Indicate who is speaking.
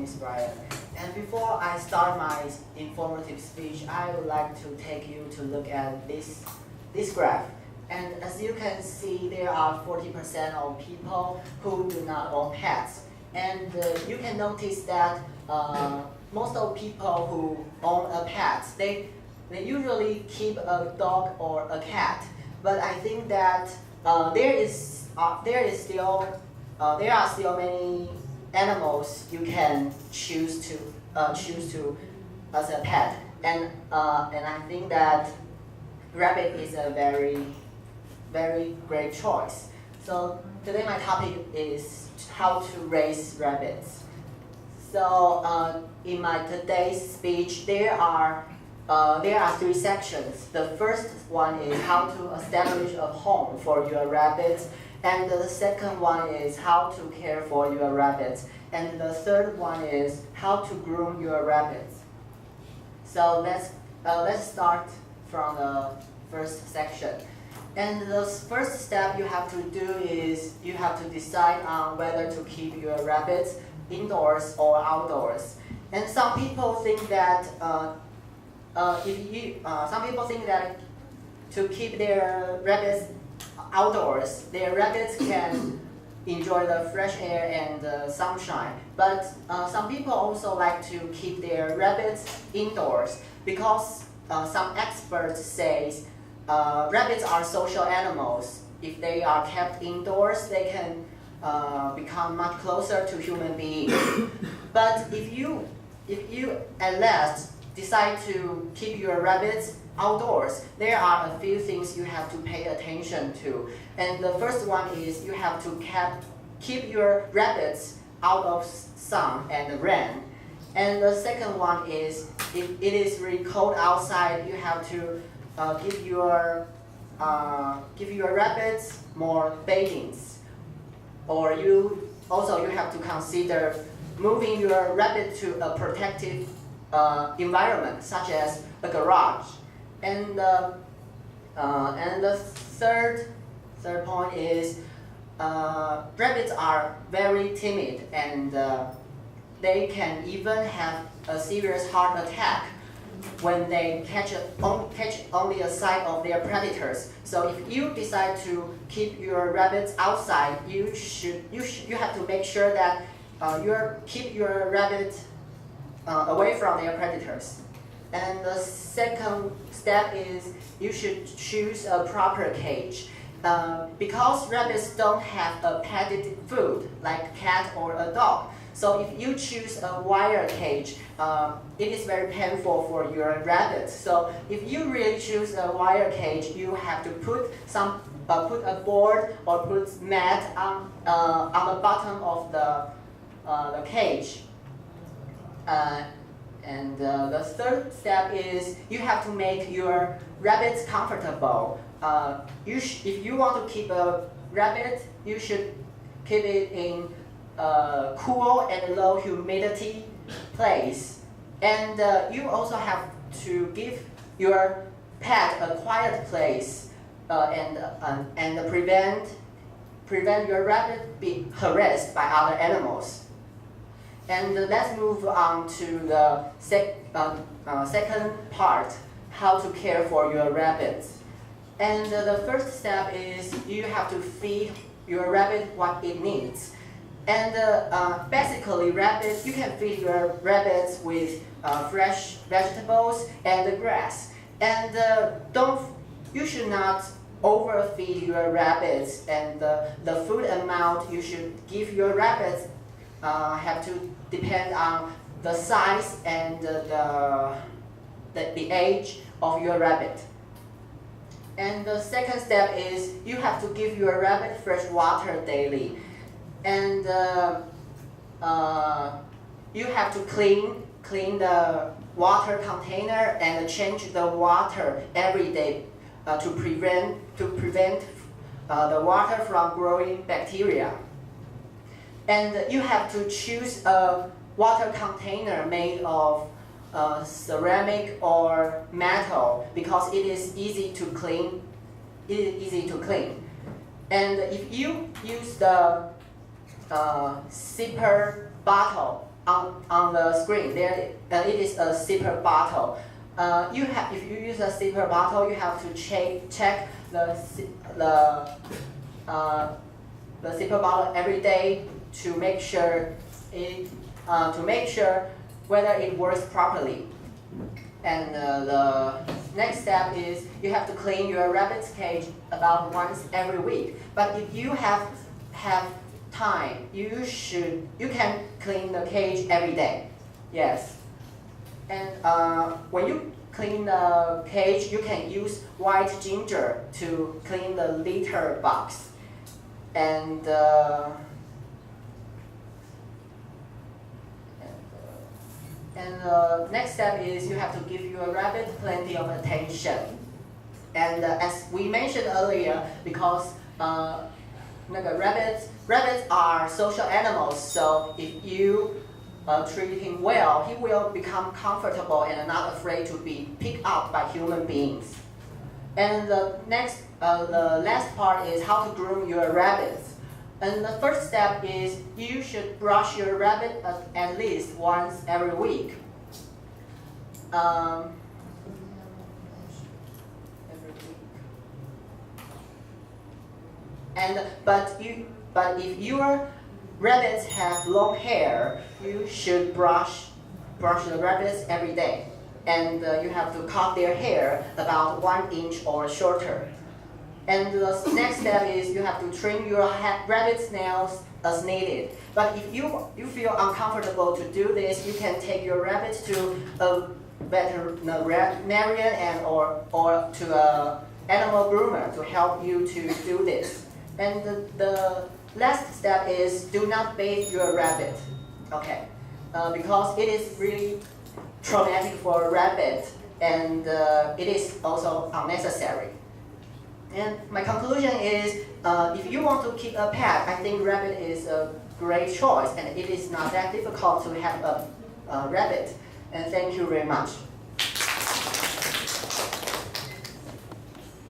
Speaker 1: name is Brian. And before I start my informative speech, I would like to take you to look at this graph. And as you can see, there are 40% of people who do not own pets. And you can notice that most of people who own a pet, they usually keep a dog or a cat. But I think that there are still many animals you can choose to as a pet, and I think that rabbit is a very great choice. So today my topic is how to raise rabbits. So in my today's speech, there are 3 sections. The first one is how to establish a home for your rabbits, and the second one is how to care for your rabbits, and the third one is how to groom your rabbits. So let's start from the first section. And the first step you have to do is you have to decide on whether to keep your rabbits indoors or outdoors. And some people think that to keep their rabbits outdoors, their rabbits can enjoy the fresh air and the sunshine. But some people also like to keep their rabbits indoors because some experts say rabbits are social animals. If they are kept indoors, they can become much closer to human beings. But if you at last decide to keep your rabbits outdoors, there are a few things you have to pay attention to. And the first one is you have to keep your rabbits out of sun and rain. And the second one is if it is really cold outside, you have to give your rabbits more beddings. Or you have to consider moving your rabbit to a protective environment, such as a garage. And the third point is rabbits are very timid, and they can even have a serious heart attack when they catch only a sight of their predators. So if you decide to keep your rabbits outside, you have to make sure that keep your rabbits away from their predators. And the second step is you should choose a proper cage. Because rabbits don't have a padded food like a cat or a dog. So if you choose a wire cage, it is very painful for your rabbits. So if you really choose a wire cage, you have to put a board or put mat on the bottom of the cage. And the third step is you have to make your rabbits comfortable. If you want to keep a rabbit, you should keep it in a cool and low humidity place. And you also have to give your pet a quiet place and prevent your rabbit being harassed by other animals. And let's move on to the second part, how to care for your rabbits. And the first step is you have to feed your rabbit what it needs. And basically, you can feed your rabbits with fresh vegetables and grass. And you should not overfeed your rabbits. And the food amount you should give your rabbits have to depend on the size and the age of your rabbit. And the second step is you have to give your rabbit fresh water daily. And you have to clean the water container and change the water every day to prevent the water from growing bacteria. And you have to choose a water container made of ceramic or metal because it is easy to clean. And if you use the zipper bottle on the screen, there it is a zipper bottle. If you use a zipper bottle, you have to check the zipper bottle every day to make sure whether it works properly. And the next step is you have to clean your rabbit's cage about once every week. But if you have time, you can clean the cage every day. Yes. And when you clean the cage, you can use white ginger to clean the litter box. And the next step is you have to give your rabbit plenty of attention. And as we mentioned earlier, because rabbits are social animals, so if you treat him well, he will become comfortable and not afraid to be picked up by human beings. And the last part is how to groom your rabbits. And the first step is you should brush your rabbit at least once every week. But if your rabbits have long hair, you should brush the rabbits every day, and you have to cut their hair about 1 inch or shorter. And the next step is you have to trim your rabbit's nails as needed. But if you feel uncomfortable to do this, you can take your rabbit to a veterinarian or to an animal groomer to help you to do this. And the last step is do not bathe your rabbit, okay? Because it is really traumatic for a rabbit, and it is also unnecessary. And my conclusion is, if you want to keep a pet, I think rabbit is a great choice, and it is not that difficult to have a rabbit. And thank you very much.